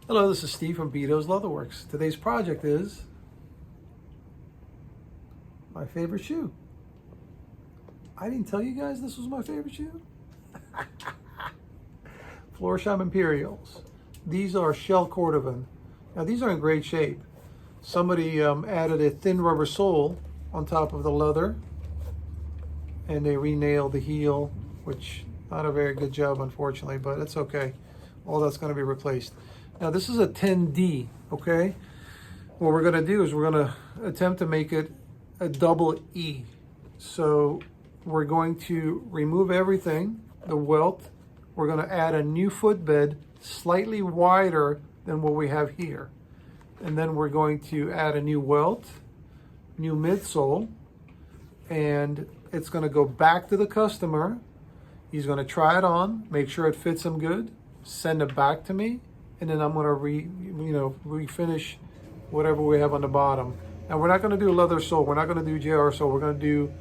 Hello, this is Steve from Beaute's Leatherworks. Today's project is my favorite shoe. I didn't tell you guys this was my favorite shoe. Florsheim Imperials. These are shell Cordovan. Now these are in great shape. Somebody added a thin rubber sole on top of the leather, and they re-nailed the heel, which not a very good job, unfortunately, but it's okay. All that's going to be replaced. Now this is a 10D, okay? What we're going to do is we're going to attempt to make it a double E. So we're going to remove everything, the welt. We're going to add a new footbed slightly wider than what we have here. And then we're going to add a new welt, new midsole, and it's going to go back to the customer. He's going to try it on, make sure it fits him good, send it back to me, and then I'm going to refinish whatever we have on the bottom. And we're not going to do leather sole. We're not going to do JR sole. We're going to do,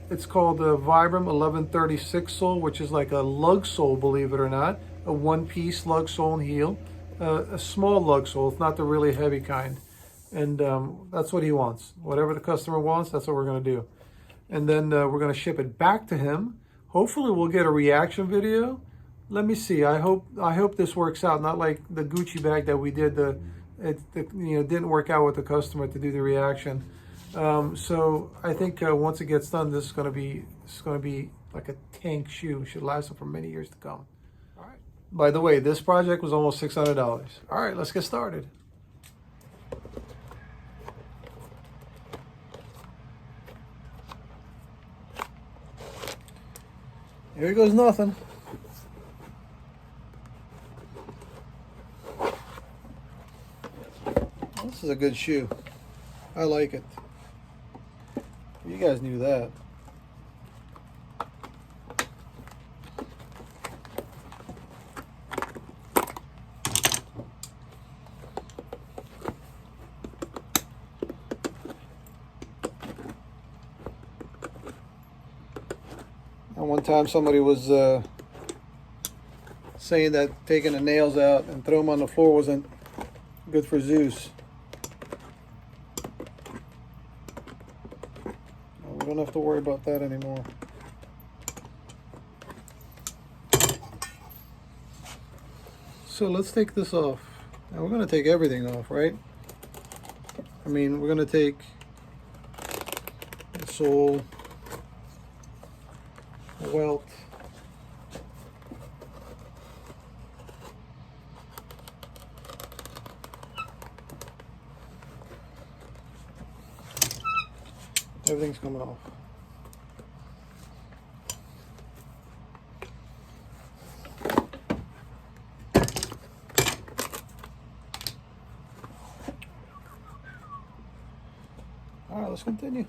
it's called the Vibram 1136 sole, which is like a lug sole, believe it or not. A one-piece lug sole and heel. A small lug sole. It's not the really heavy kind. And that's what he wants. Whatever the customer wants, that's what we're going to do. And then we're going to ship it back to him. Hopefully we'll get a reaction video. Let me see. I hope this works out. Not like the Gucci bag that we did. It didn't work out with the customer to do the reaction. So I think once it gets done, this is going to be like a tank shoe. It should last for many years to come. All right. By the way, this project was almost $600. All right, let's get started. Here goes nothing. This is a good shoe. I like it. You guys knew that. And one time somebody was saying that taking the nails out and throw them on the floor wasn't good for Zeus. We don't have to worry about that anymore. So let's take this off. Now we're going to take everything off, right? I mean, we're going to take the sole, the welt, everything's coming off. All right, let's continue.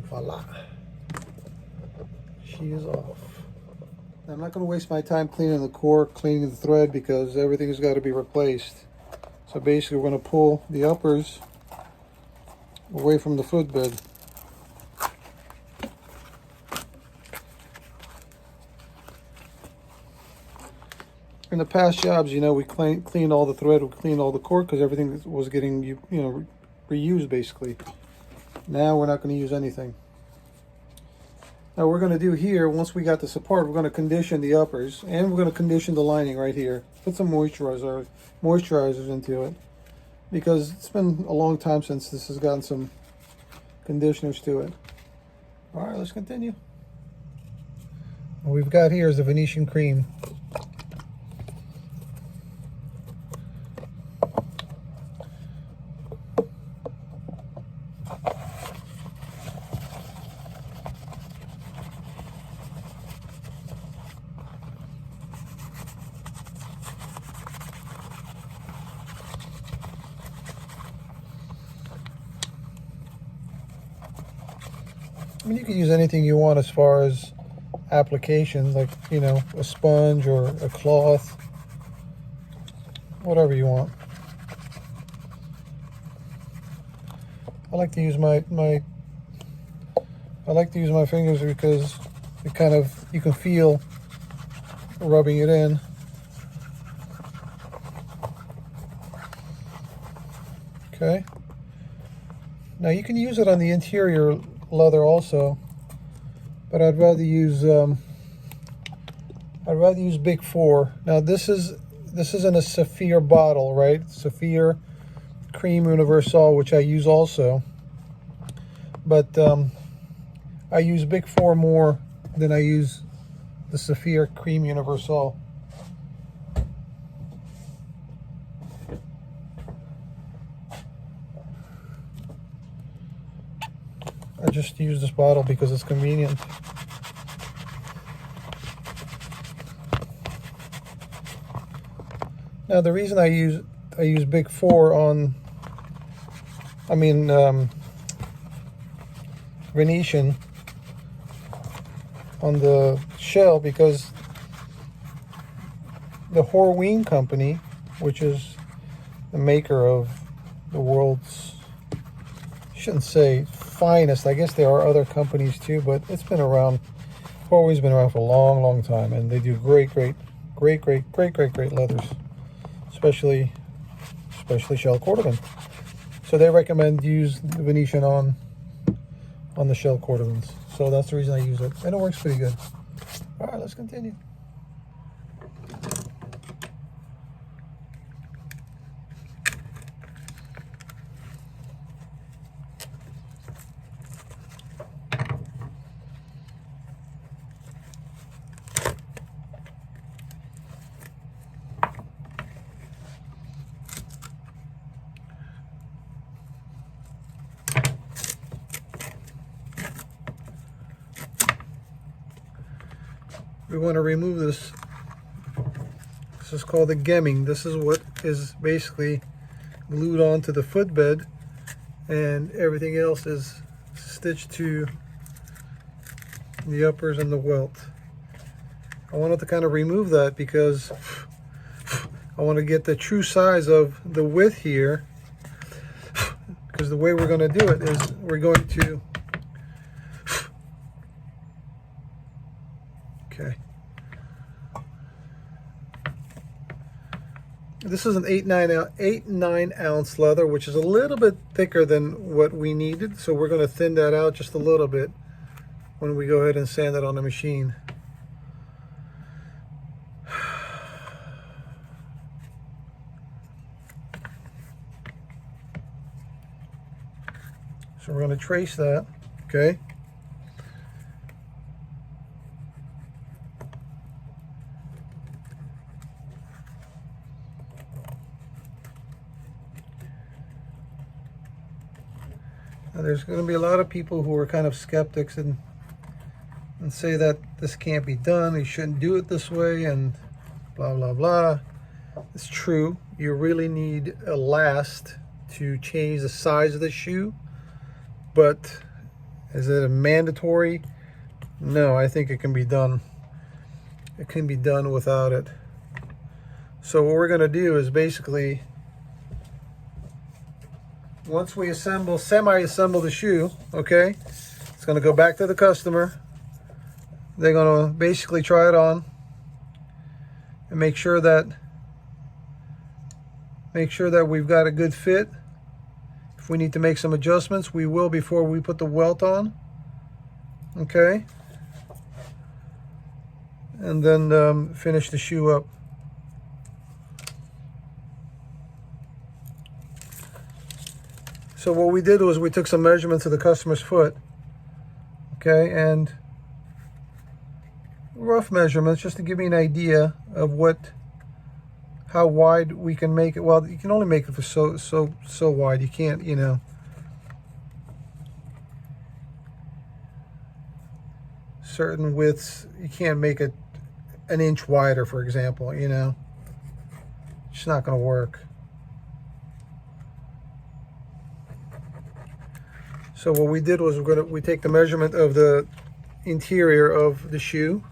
Voila. She is off. I'm not going to waste my time cleaning the core, cleaning the thread, because everything's got to be replaced. So basically we're going to pull the uppers away from the footbed. In the past jobs, we cleaned all the thread, we cleaned all the cord, because everything was getting, reused basically. Now we're not going to use anything. Now we're going to do here, once we got this apart, we're going to condition the uppers, and we're going to condition the lining right here. Put some moisturizers into it, because it's been a long time since this has gotten some conditioners to it. All right, let's continue. What we've got here is the Venetian Creme. I mean, you can use anything you want as far as applications, like, you know, a sponge or a cloth, whatever you want. I like to use my fingers because it kind of, you can feel rubbing it in. Okay. Now you can use it on the interior leather also, but I'd rather use Bick 4. Now this is in a Saphir bottle, right? Saphir Creme Universal, which I use also, but I use Bick 4 more than I use the Saphir Creme Universal. I just use this bottle because it's convenient. Now the reason I use Bick 4 on, Venetian on the shell, because the Horween company, which is the maker of the world's, shouldn't say finest, I guess there are other companies too, but it's been around, Horween's been around for a long time, and they do great leathers, especially shell Cordovan. So they recommend use the Venetian on the shell Cordovans. So that's the reason I use it, and it works pretty good. All right, let's continue. We want to remove this. This is called the gemming. This is what is basically glued onto the footbed, and everything else is stitched to the uppers and the welt. I wanted to kind of remove that because I want to get the true size of the width here, because the way we're going to do it is we're going to, okay, this is an 8.9 ounce leather, which is a little bit thicker than what we needed, so we're going to thin that out just a little bit when we go ahead and sand it on the machine. So we're going to trace that, okay? Now there's going to be a lot of people who are kind of skeptics and say that this can't be done, you shouldn't do it this way, and blah, blah, blah. It's true. You really need a last to change the size of the shoe. But is it a mandatory? No, I think it can be done. It can be done without it. So what we're going to do is basically, once we semi-assemble the shoe, okay, it's going to go back to the customer. They're going to basically try it on and make sure that we've got a good fit. If we need to make some adjustments, we will before we put the welt on. Okay. And then finish the shoe up. So what we did was we took some measurements of the customer's foot. Okay, and rough measurements just to give me an idea of how wide we can make it. Well, you can only make it for so wide. You can't, you know, certain widths, you can't make it an inch wider, for example, you know. It's not going to work. So what we did was we take the measurement of the interior of the shoe,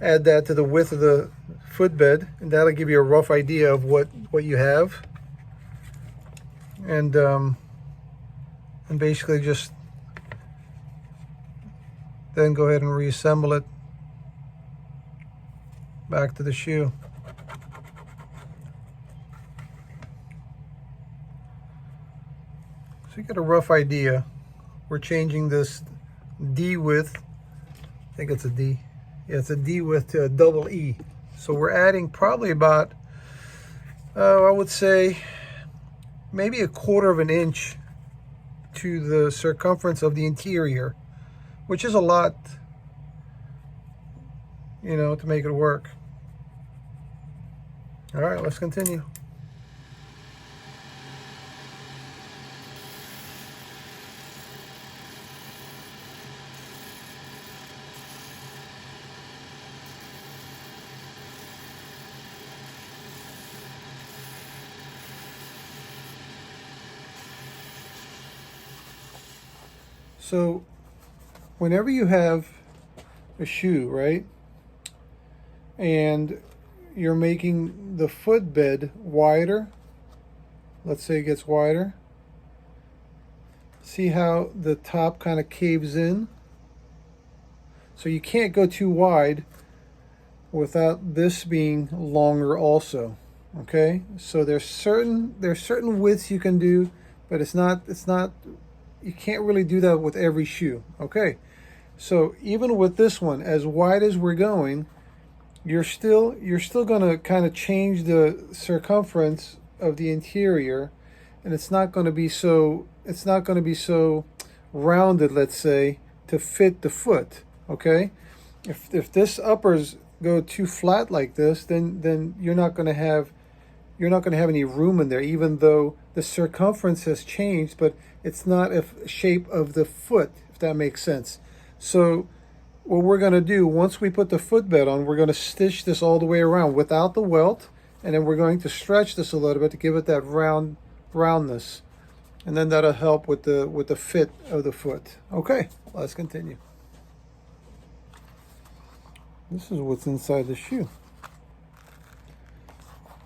add that to the width of the footbed, and that'll give you a rough idea of what you have. And basically just then go ahead and reassemble it back to the shoe. So you get a rough idea. We're changing this D width, I think it's a D. Yeah, it's a D width to a double E. So we're adding probably about, I would say, maybe 1/4 of an inch to the circumference of the interior, which is a lot, you know, to make it work. All right, let's continue. So whenever you have a shoe, right, and you're making the footbed wider, let's say it gets wider, see how the top kind of caves in? So you can't go too wide without this being longer also, okay? So there's certain widths you can do, but it's not you can't really do that with every shoe. Okay, so even with this one, as wide as we're going, you're still going to kind of change the circumference of the interior, and it's not going to be so rounded, let's say, to fit the foot. Okay, if this uppers go too flat like this, then you're not going to have any room in there, even though the circumference has changed, but it's not a shape of the foot, if that makes sense. So what we're going to do, once we put the footbed on, we're going to stitch this all the way around without the welt, and then we're going to stretch this a little bit to give it that roundness, and then that'll help with the fit of the foot. Okay, let's continue. This is what's inside the shoe.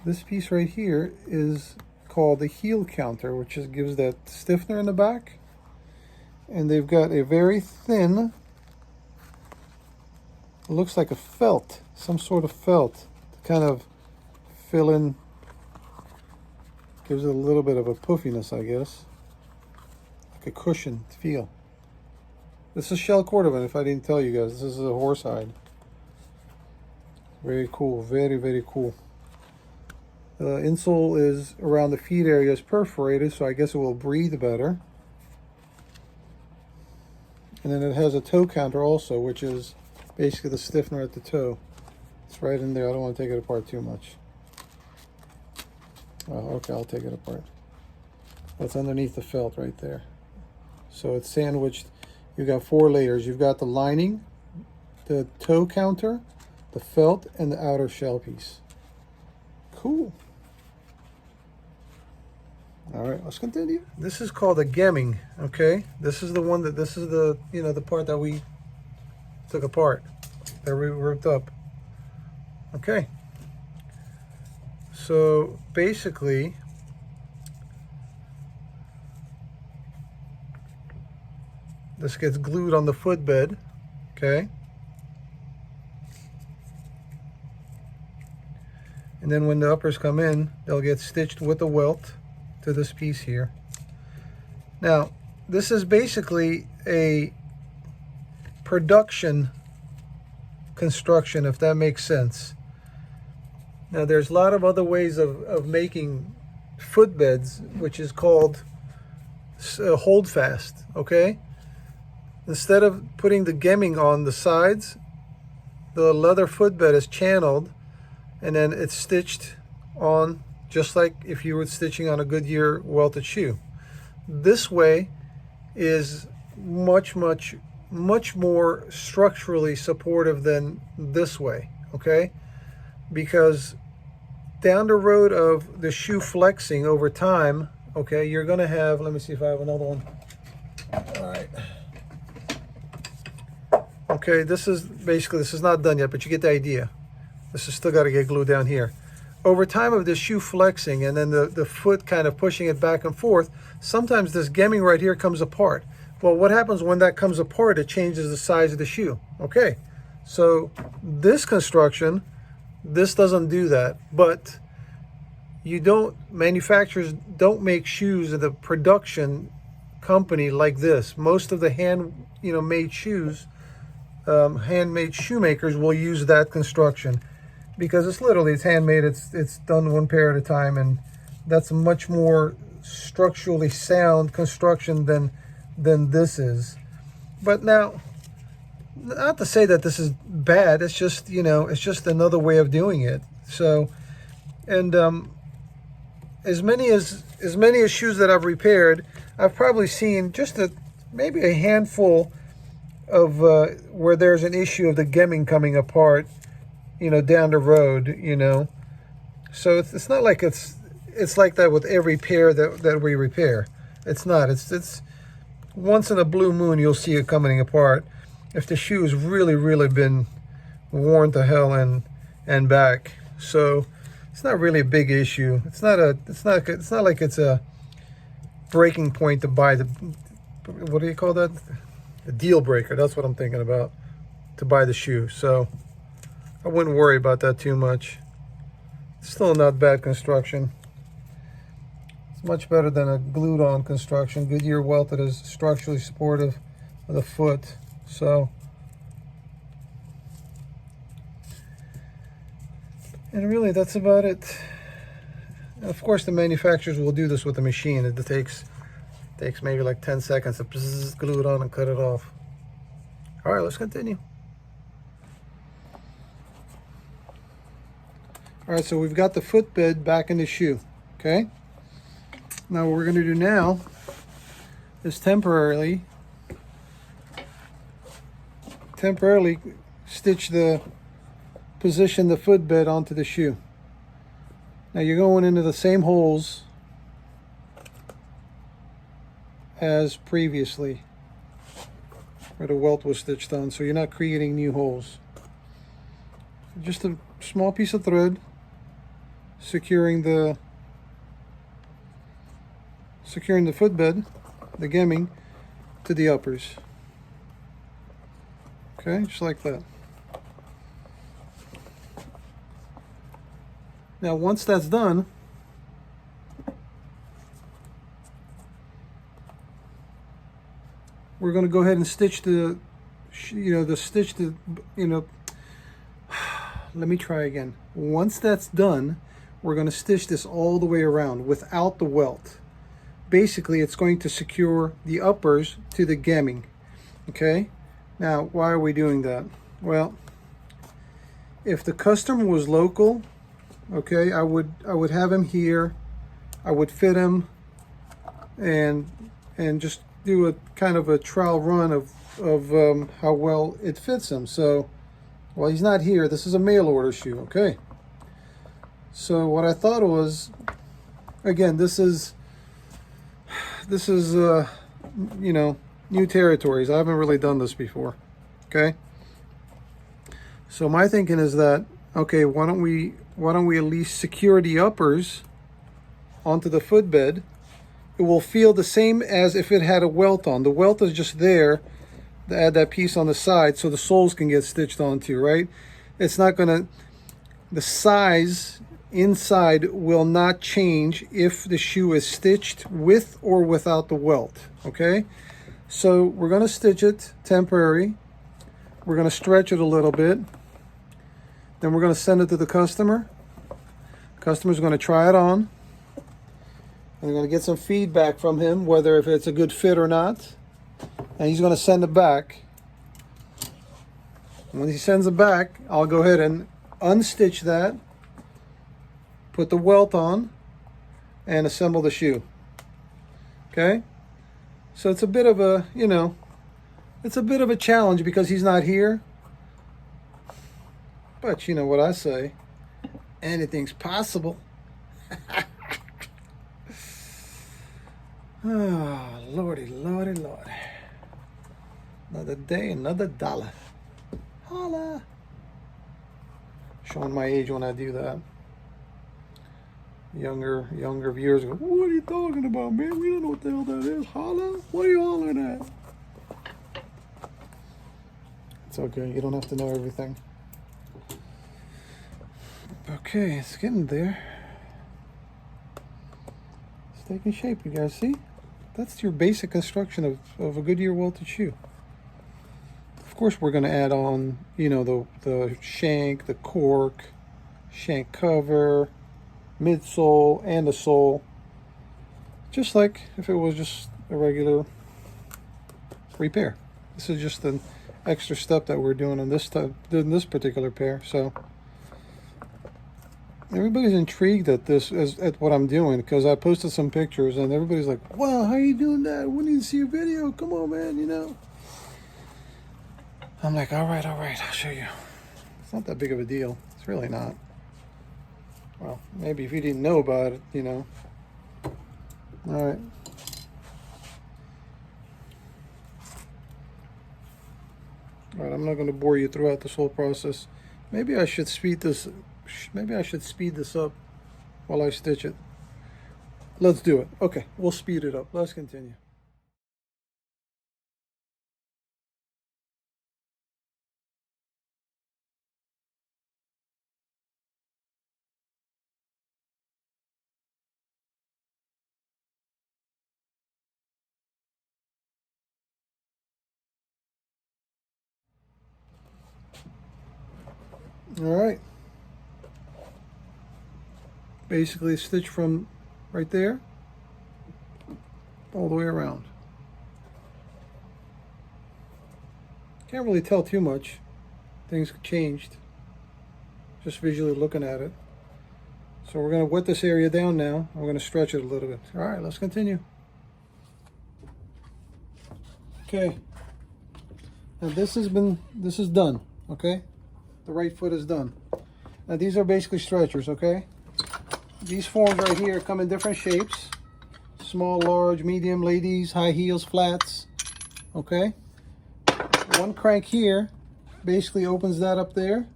This piece right here is called the heel counter, which just gives that stiffener in the back. And they've got a very thin, it looks like a felt, some sort of felt, to kind of fill in, gives it a little bit of a puffiness, I guess, like a cushion feel. This is shell Cordovan, if I didn't tell you guys. This is a horsehide. Very cool, very, very cool. The insole is around the feet area is perforated, so I guess it will breathe better. And then it has a toe counter also, which is basically the stiffener at the toe. It's right in there. I don't want to take it apart too much. Oh, okay, I'll take it apart. That's underneath the felt right there. So it's sandwiched. You've got 4 layers. You've got the lining, the toe counter, the felt, and the outer shell piece. Cool. All right, let's continue. This is called a gemming, okay? This is the one this is the, you know, the part that we took apart, that we ripped up. Okay. So basically, this gets glued on the footbed, okay? And then when the uppers come in, they'll get stitched with the welt to this piece here. Now, this is basically a production construction, if that makes sense. Now, there's a lot of other ways of making footbeds, which is called hold fast, okay? Instead of putting the gemming on the sides, the leather footbed is channeled, and then it's stitched on just like if you were stitching on a Goodyear welted shoe. This way is much more structurally supportive than this way, okay? Because down the road of the shoe flexing over time, okay, you're gonna have, let me see if I have another one. Okay, this is not done yet, but you get the idea. This is still got to get glued down here. Over time of this shoe flexing and then the foot kind of pushing it back and forth, sometimes this gemming right here comes apart. Well, what happens when that comes apart? It changes the size of the shoe. Okay, so this construction, this doesn't do that, but manufacturers don't make shoes in the production company like this. Most of the made shoes, handmade shoemakers will use that construction because it's handmade. It's done one pair at a time, and that's a much more structurally sound construction than this is. But now, not to say that this is bad. It's just it's just another way of doing it. So, and as many as shoes that I've repaired, I've probably seen just maybe a handful of where there's an issue of the gemming coming apart, down the road, So it's not like it's like that with every pair that we repair. It's not. It's once in a blue moon you'll see it coming apart if the shoe has really been worn to hell and back. So it's not really a big issue. It's not like it's a breaking point to buy what do you call that? A deal breaker. That's what I'm thinking about, to buy the shoe. So I wouldn't worry about that too much. It's still not bad construction. It's much better than a glued on construction. Goodyear welt that is structurally supportive of the foot. So, and really that's about it. And of course the manufacturers will do this with the machine. It takes maybe like 10 seconds to glue it on and cut it off. All right, let's continue. All right, so we've got the footbed back in the shoe, okay? Now what we're gonna do now is temporarily position the footbed onto the shoe. Now you're going into the same holes as previously where the welt was stitched on, so you're not creating new holes. Just a small piece of thread securing the footbed, the gemming, to the uppers. Okay, just like that. Now once that's done, we're going to go ahead and stitch let me try again. Once that's done, we're going to stitch this all the way around without the welt. Basically, it's going to secure the uppers to the gemming. Okay? Now, why are we doing that? Well, if the customer was local, okay, I would have him here. I would fit him and just do a kind of a trial run of how well it fits him. So, well, he's not here. This is a mail order shoe, okay? So what I thought was, again, this is new territories. I haven't really done this before, okay? So my thinking is that, okay, why don't we at least secure the uppers onto the footbed? It will feel the same as if it had a welt on. The welt is just there to add that piece on the side so the soles can get stitched onto, right? It's not gonna, the size inside will not change if the shoe is stitched with or without the welt, okay? So we're gonna stitch it temporary. We're gonna stretch it a little bit. Then we're gonna send it to the customer. Customer's gonna try it on. I'm going to get some feedback from him, whether if it's a good fit or not. And he's going to send it back. And when he sends it back, I'll go ahead and unstitch that, put the welt on, and assemble the shoe. Okay? So it's a bit of a, it's a bit of a challenge because he's not here. But you know what I say, anything's possible. Oh, lordy, lordy, lord. Another day, another dollar. Holla. Showing my age when I do that. Younger viewers go, what are you talking about, man? We don't know what the hell that is. Holla? What are you hollering at? It's okay, you don't have to know everything. Okay, it's getting there. It's taking shape, you guys see? That's your basic construction of a Goodyear welted shoe. Of course, we're going to add on, you know, the shank, the cork, shank cover, midsole, and the sole. Just like if it was just a regular repair. This is just an extra step that we're doing on this particular pair. So everybody's intrigued at this, at what I'm doing, because I posted some pictures and everybody's like, wow, how are you doing that? We need to see a video. Come on, man, you know. I'm like, all right, I'll show you. It's not that big of a deal. It's really not. Well, maybe if you didn't know about it, you know. All right. All right, I'm not going to bore you throughout this whole process. Maybe I should speed this. Maybe I should speed this up while I stitch it. Let's do it. Okay, we'll speed it up. Let's continue. All right. Basically stitch from right there all the way around. Can't really tell too much. Things changed just visually looking at it. So we're going to wet this area down now. We're going to stretch it a little bit. All right, let's continue. Okay. Now this is done, okay? The right foot is done. Now these are basically stretchers, okay? These forms right here come in different shapes. Small, large, medium, ladies, high heels, flats, okay? One crank here basically opens that up there.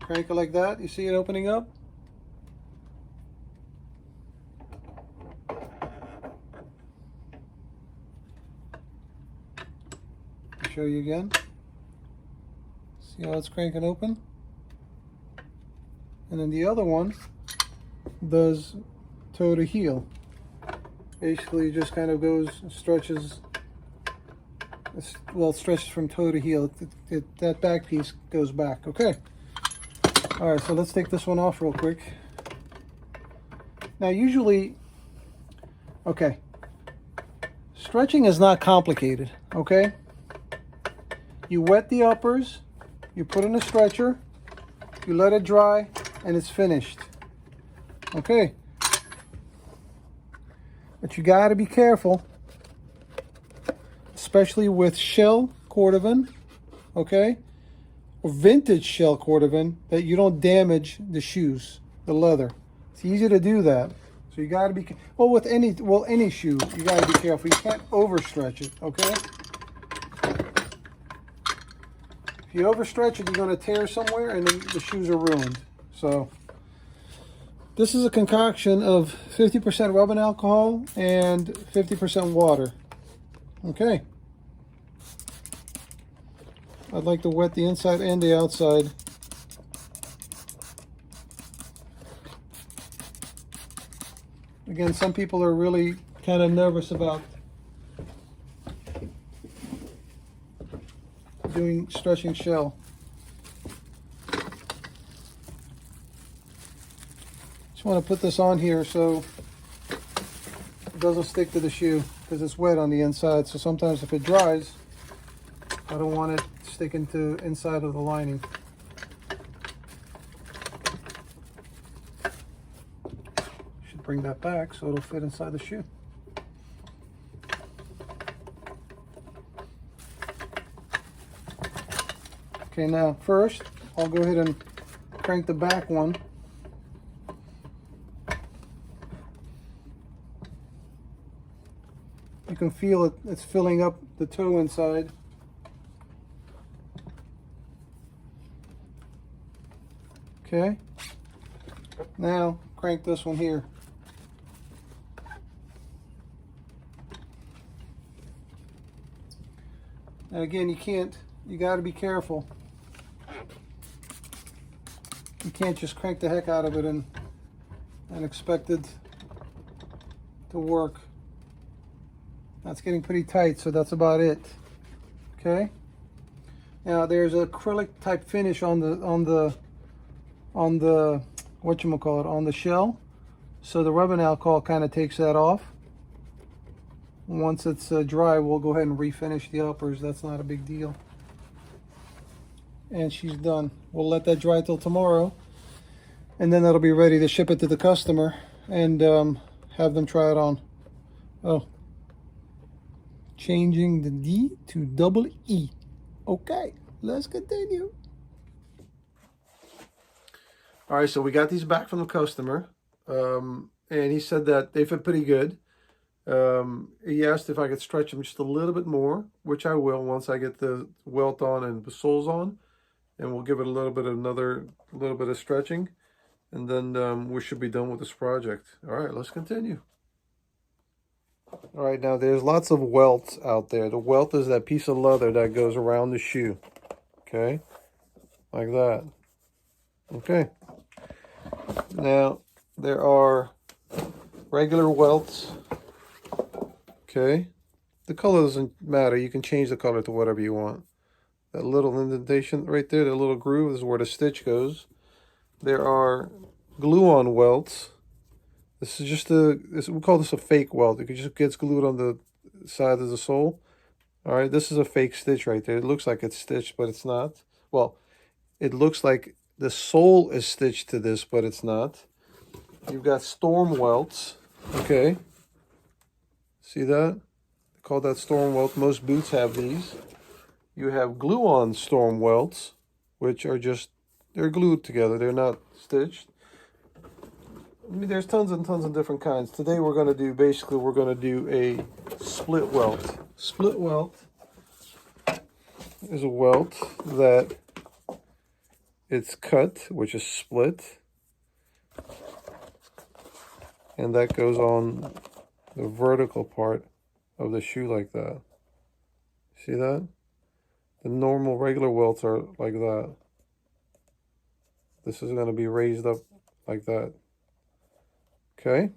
Crank it like that. You see it opening up? I'll show you again. See how it's cranking open? And then the other one does toe to heel. Basically just kind of goes, stretches, well, it stretches from toe to heel. That back piece goes back, okay? All right, so let's take this one off real quick. Now usually, okay, stretching is not complicated, okay? You wet the uppers, you put in a stretcher, you let it dry, and it's finished. Okay. But you got to be careful, especially with shell Cordovan, okay? Or vintage shell Cordovan, that you don't damage the shoes, the leather. It's easy to do that. So you got to be, well, with any shoe, you got to be careful. You can't overstretch it, okay? If you overstretch it, you're going to tear somewhere and then the shoes are ruined. So this is a concoction of 50% rubbing alcohol and 50% water. Okay. I'd like to wet the inside and the outside. Again, some people are really kind of nervous about doing stretching shell. Just want to put this on here so it doesn't stick to the shoe because it's wet on the inside. So sometimes if it dries, I don't want it sticking to inside of the lining. Should bring that back so it'll fit inside the shoe. Okay, now first I'll go ahead and crank the back one. You can feel it, it's filling up the toe inside. Okay. Now crank this one here. And again, you got to be careful. You can't just crank the heck out of it and expect it to work. That's getting pretty tight, so that's about it. Okay. Now there's acrylic type finish on the whatchamacallit, on the shell. So the rubbing alcohol kind of takes that off. Once it's dry, we'll go ahead and refinish the uppers. That's not a big deal. And she's done. We'll let that dry till tomorrow, and then that'll be ready to ship it to the customer and have them try it on. Oh, changing the D to double E. Okay, let's continue. All right, so we got these back from the customer, and he said that they fit pretty good. He asked if I could stretch them just a little bit more, which I will once I get the welt on and the soles on, and we'll give it a little bit of stretching, and then we should be done with this project. All right, let's continue. All right, now there's lots of welts out there. The welt is that piece of leather that goes around the shoe. Okay, like that. Okay. Now there are regular welts. Okay, the color doesn't matter. You can change the color to whatever you want. That little indentation right there, that little groove is where the stitch goes. There are glue-on welts. This is just we call this a fake welt. It just gets glued on the side of the sole. All right, this is a fake stitch right there. It looks like it's stitched, but it's not. Well, it looks like the sole is stitched to this, but it's not. You've got storm welts. Okay. See that? They call that storm welt. Most boots have these. You have glue-on storm welts, which are just, they're glued together. They're not stitched. I mean, there's tons and tons of different kinds. Today we're going to do, basically, we're going to do a split welt. Split welt is a welt that it's cut, which is split. And that goes on the vertical part of the shoe like that. See that? The normal regular welts are like that. This is going to be raised up like that. Okay.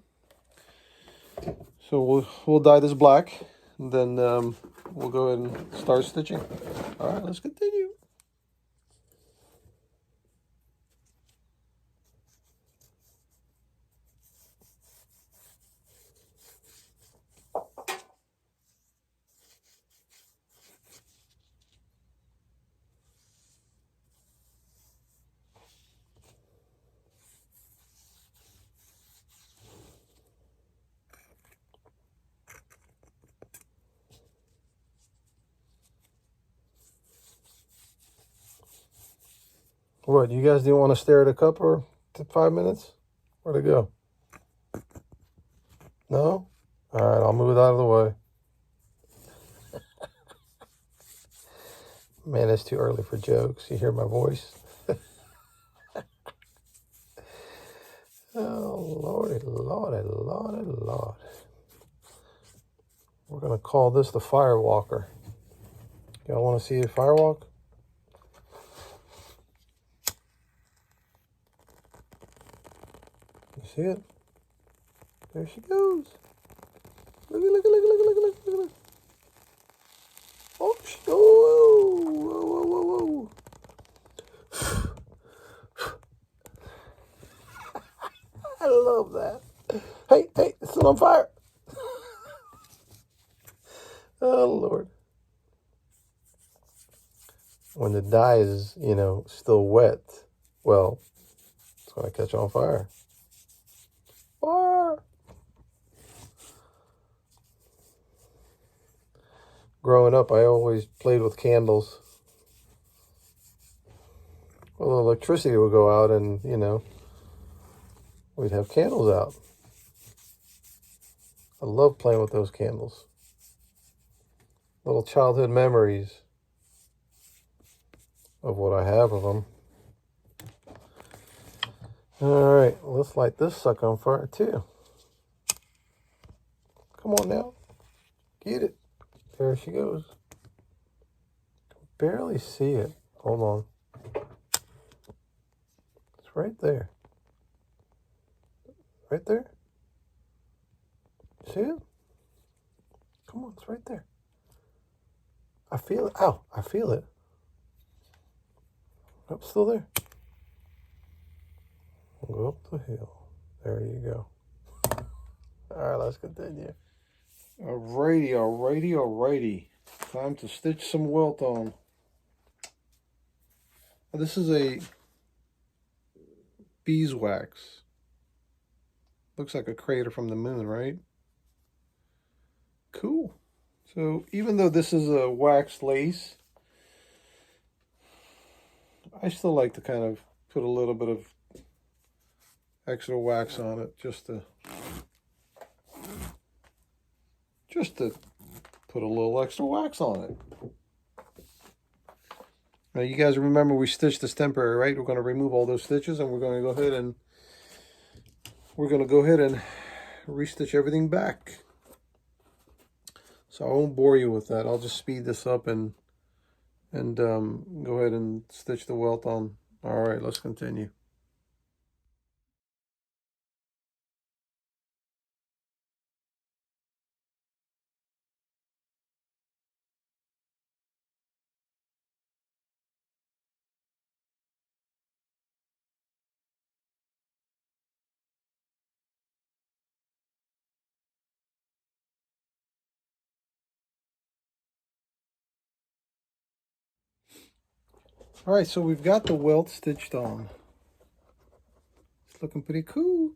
So we'll dye this black, and then we'll go ahead and start stitching. All right, let's continue. What, you guys didn't want to stare at a cup for 5 minutes? Where'd it go? No? All right, I'll move it out of the way. Man, it's too early for jokes. You hear my voice? Oh, lordy, lordy, lordy, lord. We're going to call this the firewalker. Y'all want to see a firewalk? You see it? There she goes. Look, look, look, look, look, look, look, look. Oh, whoa, whoa, whoa, whoa, whoa. I love that. Hey, hey, it's still on fire. Oh, Lord. When the dye is, you know, still wet, well, it's going to catch on fire. Fire! Growing up, I always played with candles. Well, the electricity would go out and, you know, we'd have candles out. I love playing with those candles. Little childhood memories of what I have of them. All right, let's light this sucker on fire too. Come on now, get it. There she goes. Barely see it. Hold on. It's right there. Right there. See it? Come on, it's right there. I feel it. Ow, I feel it. Oh, still there. Go up the hill. There you go. All right, let's continue. Alrighty. Time to stitch some welt on. This is a beeswax. Looks like a crater from the moon, right? Cool. So even though this is a wax lace, I still like to kind of put a little bit of extra wax on it just to put a little extra wax on it. Now you guys remember we stitched this temporary, right? We're going to remove all those stitches and we're going to go ahead and restitch everything back. So I won't bore you with that. I'll just speed this up and go ahead and stitch the welt on. All right, let's continue. All right, so we've got the welt stitched on. It's looking pretty cool.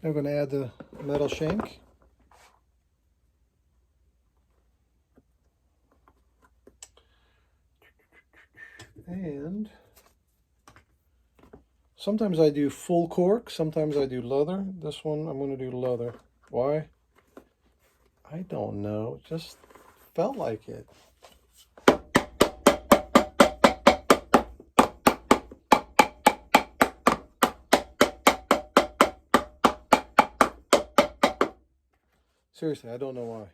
Now we're going to add the metal shank. And sometimes I do full cork, sometimes I do leather. This one I'm going to do leather. Why? I don't know. It just felt like it. Seriously, I don't know why.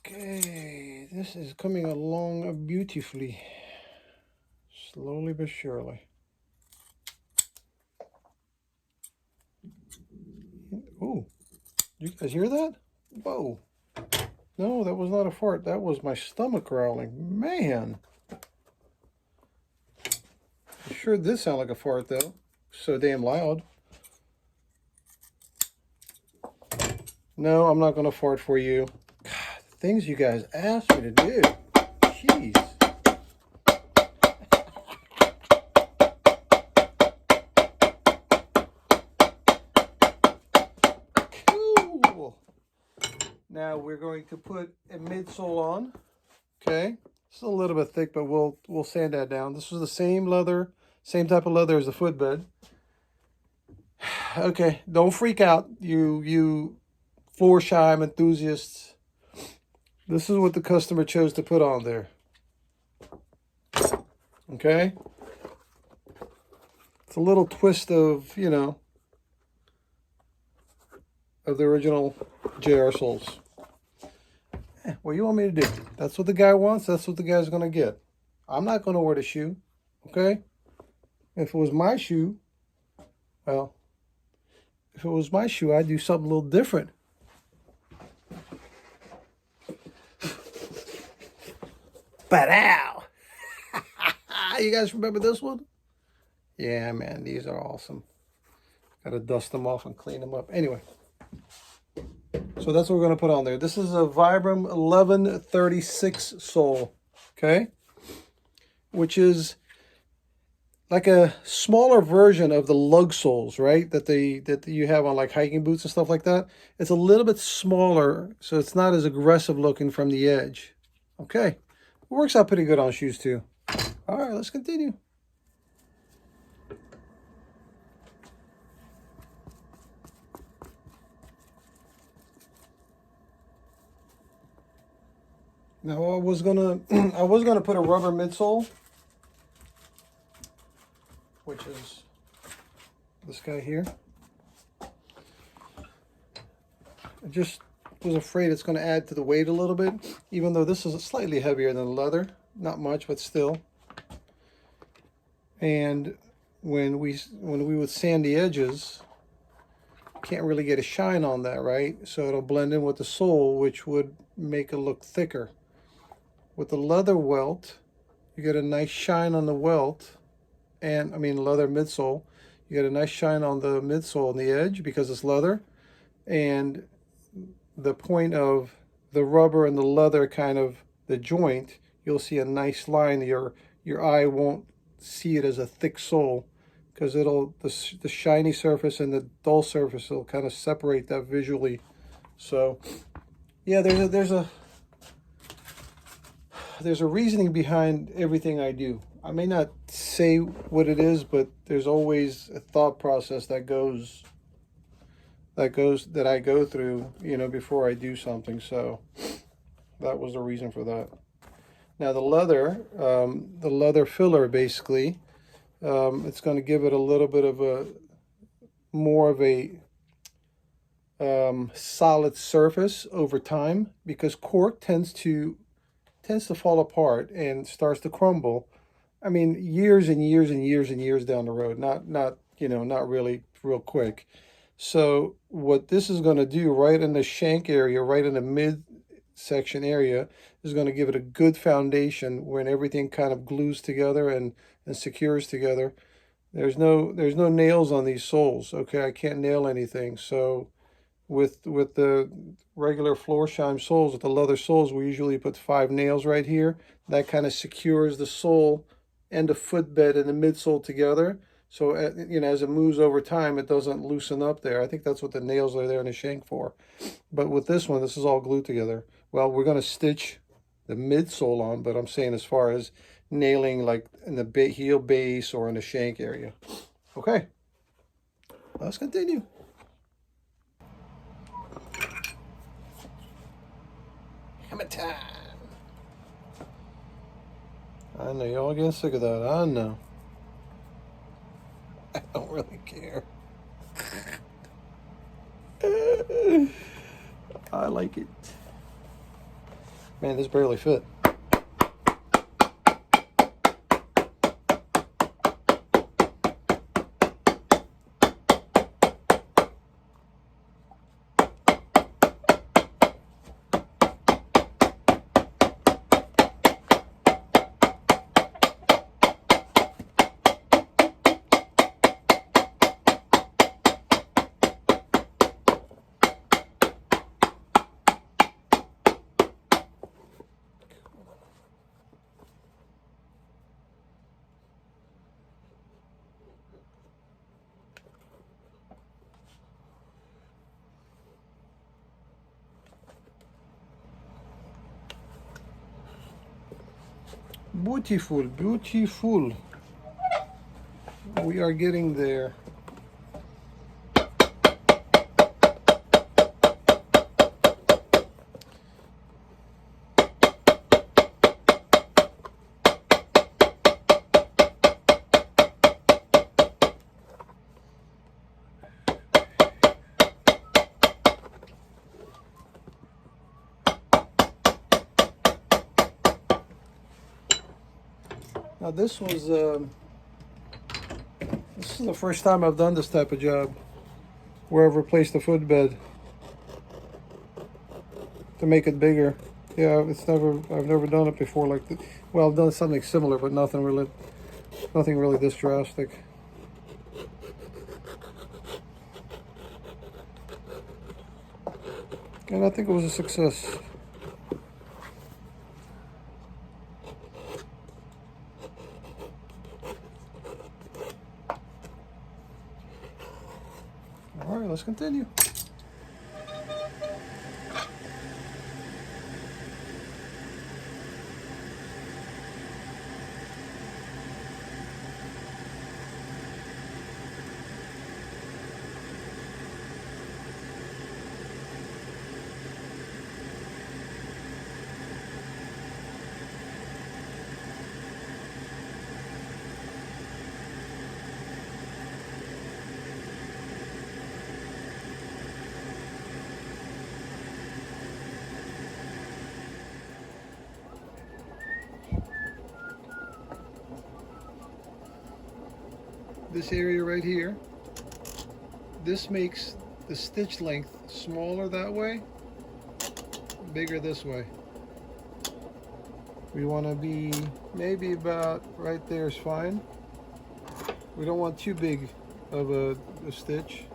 Okay, this is coming along beautifully. Slowly but surely. Ooh, you guys hear that? Whoa. No, that was not a fart. That was my stomach growling. Man. It sure did sound like a fart, though. So damn loud. No, I'm not going to fart for you. God, things you guys asked me to do. Jeez. Cool. Now we're going to put a midsole on. Okay. It's a little bit thick, but we'll sand that down. This was the same leather, same type of leather as the footbed. Okay, don't freak out, you Florsheim enthusiasts. This is what the customer chose to put on there. Okay? It's a little twist of, you know, of the original JR soles. What do you want me to do? That's what the guy wants. That's what the guy's going to get. I'm not going to wear the shoe. Okay? If it was my shoe, well, if it was my shoe, I'd do something a little different. But ow! You guys remember this one? Yeah, man, these are awesome. Gotta dust them off and clean them up. Anyway. So that's what we're going to put on there. This is a Vibram 1136 sole, okay? Which is like a smaller version of the lug soles, right? That you have on like hiking boots and stuff like that. It's a little bit smaller, so it's not as aggressive looking from the edge. Okay. It works out pretty good on shoes too. All right, let's continue. Now I was gonna I was gonna put a rubber midsole, which is this guy here. I just was afraid it's going to add to the weight a little bit, even though this is slightly heavier than the leather. Not much, but still. And when we would sand the edges, can't really get a shine on that, right? So it'll blend in with the sole, which would make it look thicker. With the leather welt, you get a nice shine on the welt, and I mean leather midsole. You get a nice shine on the midsole on the edge because it's leather, and the point of the rubber and the leather, kind of the joint, you'll see a nice line. Your eye won't see it as a thick sole because it'll the shiny surface and the dull surface will kind of separate that visually. So yeah, there's a reasoning behind everything I do. I may not say what it is, but there's always a thought process that I go through, you know, before I do something. So that was the reason for that. Now the leather filler, basically, it's going to give it a little bit of a more of a solid surface over time, because cork tends to fall apart and starts to crumble. I mean, years and years and years and years down the road, not you know, not really real quick. So what this is going to do right in the shank area, right in the mid section area, is going to give it a good foundation when everything kind of glues together and secures together. There's no nails on these soles. Okay, I can't nail anything. So with the regular Florsheim soles, with the leather soles, we usually put 5 nails right here. That kind of secures the sole and the footbed and the midsole together. So, you know, as it moves over time, it doesn't loosen up there. I think that's what the nails are there in the shank for. But with this one, this is all glued together. Well, we're going to stitch the midsole on, but I'm saying as far as nailing, like in the heel base or in the shank area. Okay, let's continue. Hammer time. I know y'all getting sick of that. I know. I don't really care. I like it. Man, this barely fit. Beautiful, beautiful. We are getting there. Now this is the first time I've done this type of job, where I've replaced the footbed to make it bigger. Yeah, I've never done it before like that. Well, I've done something similar, but nothing really this drastic. And I think it was a success. All right, let's continue. this area right here. This makes the stitch length smaller that way, bigger this way. We want to be maybe about right there is fine. We don't want too big of a stitch.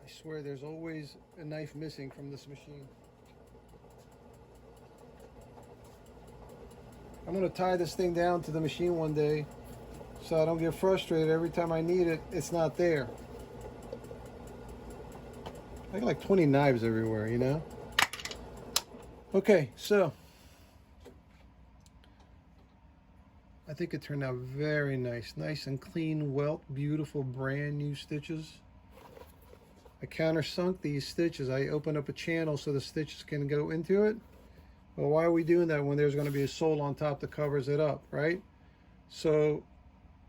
I swear there's always a knife missing from this machine. I'm going to tie this thing down to the machine one day so I don't get frustrated every time I need it, it's not there. I got like 20 knives everywhere, you know? Okay, so I think it turned out very nice. Nice and clean welt, beautiful brand new stitches. I countersunk these stitches. I opened up a channel so the stitches can go into it. Well, why are we doing that when there's going to be a sole on top that covers it up, right? So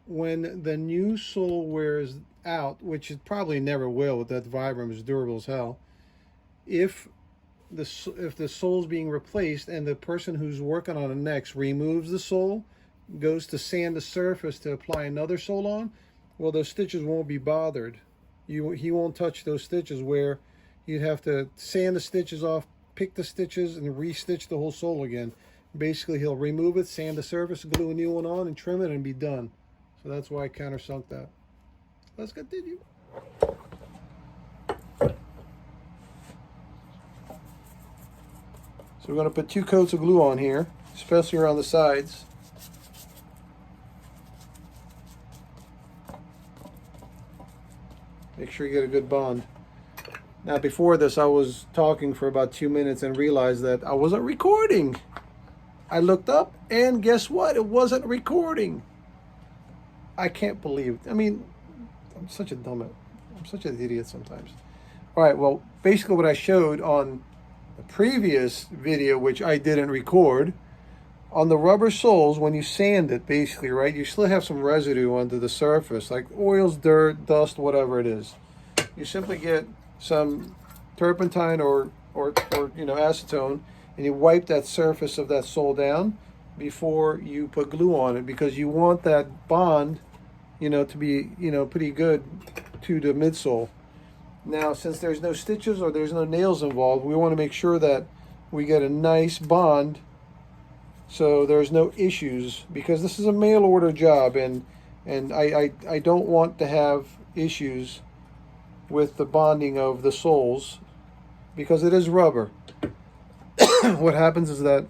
when the new sole wears out, which it probably never will with that Vibram, is durable as hell, if the sole's being replaced and the person who's working on it next removes the sole, goes to sand the surface to apply another sole on, well, those stitches won't be bothered. He won't touch those stitches, where you'd have to sand the stitches off, pick the stitches, and re-stitch the whole sole again. Basically, he'll remove it, sand the surface, glue a new one on, and trim it, and be done. So that's why I countersunk that. Let's continue. So we're going to put 2 coats of glue on here, especially around the sides. Make sure you get a good bond. Now, before this, I was talking for about 2 minutes and realized that I wasn't recording. I looked up, and guess what? It wasn't recording. I can't believe it. I mean, I'm such an idiot sometimes. All right, well, basically what I showed on the previous video, which I didn't record, on the rubber soles, when you sand it, basically, right, you still have some residue under the surface, like oils, dirt, dust, whatever it is. You simply get some turpentine or you know, acetone, and you wipe that surface of that sole down before you put glue on it, because you want that bond, you know, to be, you know, pretty good to the midsole. Now, since there's no stitches or there's no nails involved, we want to make sure that we get a nice bond so there's no issues, because this is a mail order job, and I don't want to have issues with the bonding of the soles, because it is rubber. What happens is that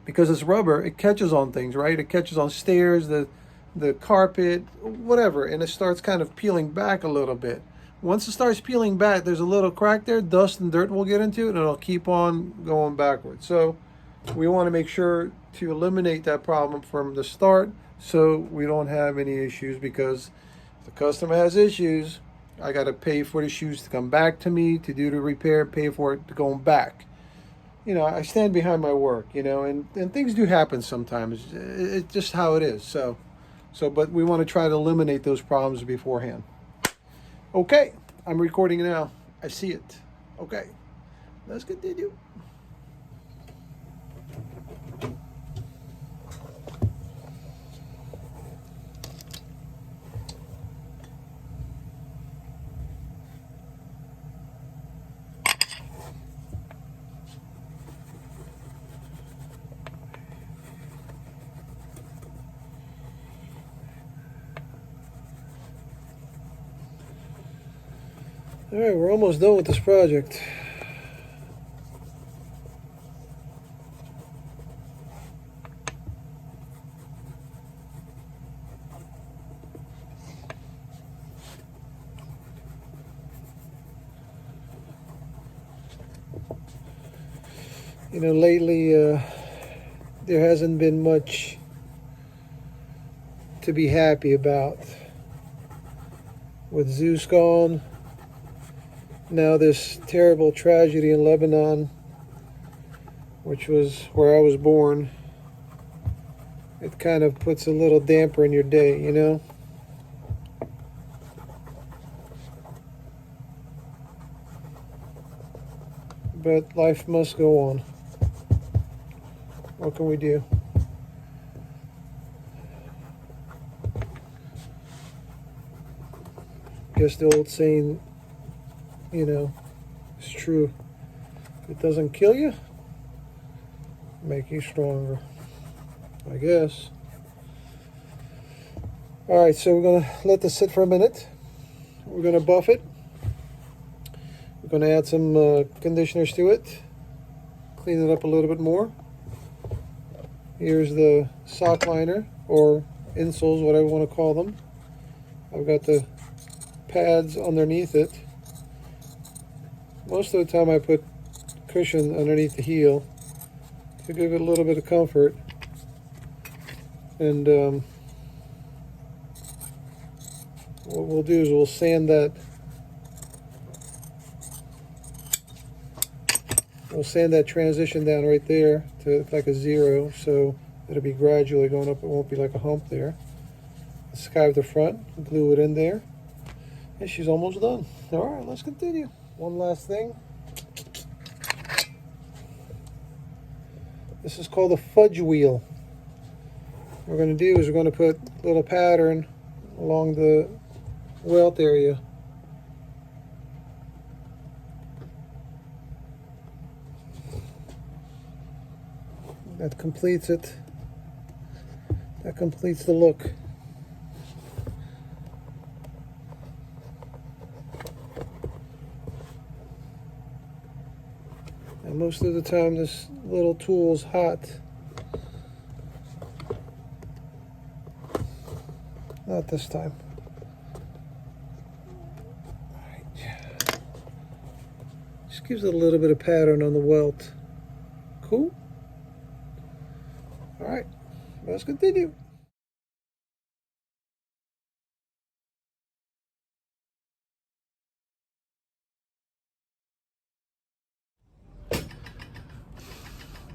because it's rubber, it catches on things, right? It catches on stairs, the carpet, whatever, and it starts kind of peeling back a little bit. Once it starts peeling back, there's a little crack there, dust and dirt will get into it, and it'll keep on going backwards. So we want to make sure to eliminate that problem from the start so we don't have any issues, because if the customer has issues, I got to pay for the shoes to come back to me to do the repair, pay for it to go back. You know, I stand behind my work, you know, and things do happen sometimes. It's just how it is. So, but we want to try to eliminate those problems beforehand. Okay, I'm recording now. I see it. Okay, let's continue. All right, we're almost done with this project. You know, lately there hasn't been much to be happy about. With Zeus gone, now this terrible tragedy in Lebanon, which was where I was born, it kind of puts a little damper in your day, you know? But life must go on. What can we do? Guess the old saying, you know, is true. If it doesn't kill you, make you stronger, I guess. All right, so we're gonna let this sit for a minute. We're gonna buff it. We're gonna add some conditioners to it, clean it up a little bit more. Here's the sock liner, or insoles, whatever you want to call them. I've got the pads underneath it. Most of the time I put cushion underneath the heel to give it a little bit of comfort. And what we'll do is we'll sand that. We'll sand that transition down right there to like a 0, so it'll be gradually going up. It won't be like a hump there. Skive the front, glue it in there, and she's almost done. All right, let's continue. One last thing. This is called a fudge wheel. What we're going to do is we're going to put a little pattern along the welt area. That completes it. That completes the look. And most of the time this little tool's hot. Not this time. All right. Just gives it a little bit of pattern on the welt. Cool? All right, let's continue. All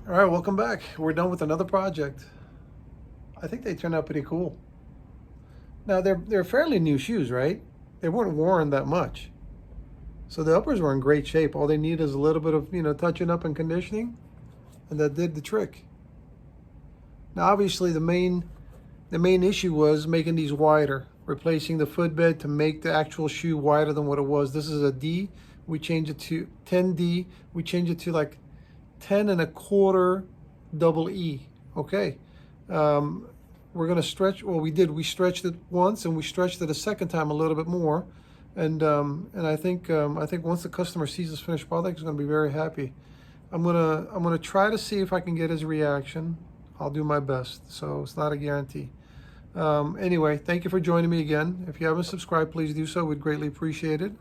right, welcome back. We're done with another project. I think they turned out pretty cool. Now they're fairly new shoes, right? They weren't worn that much. So the uppers were in great shape. All they need is a little bit of, you know, touching up and conditioning, and that did the trick. Now obviously the main issue was making these wider, replacing the footbed to make the actual shoe wider than what it was. This is a D. We changed it to 10D. We changed it to like 10 1/4 double E. Okay. We're gonna stretch. Well, we did. We stretched it once, and we stretched it a second time a little bit more. And I think once the customer sees this finished product, he's gonna be very happy. I'm gonna try to see if I can get his reaction. I'll do my best. So it's not a guarantee. Anyway, thank you for joining me again. If you haven't subscribed, please do so. We'd greatly appreciate it.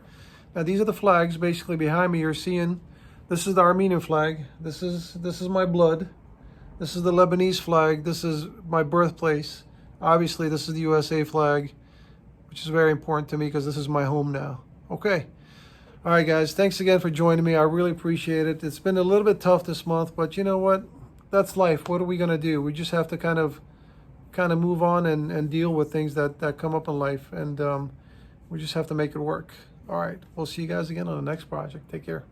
Now these are the flags. Basically behind me, you're seeing. This is the Armenian flag. This is my blood. This is the Lebanese flag. This is my birthplace. Obviously, this is the USA flag, which is very important to me because this is my home now. Okay. All right, guys. Thanks again for joining me. I really appreciate it. It's been a little bit tough this month, but you know what? That's life. What are we going to do? We just have to kind of move on and deal with things that come up in life. And we just have to make it work. All right. We'll see you guys again on the next project. Take care.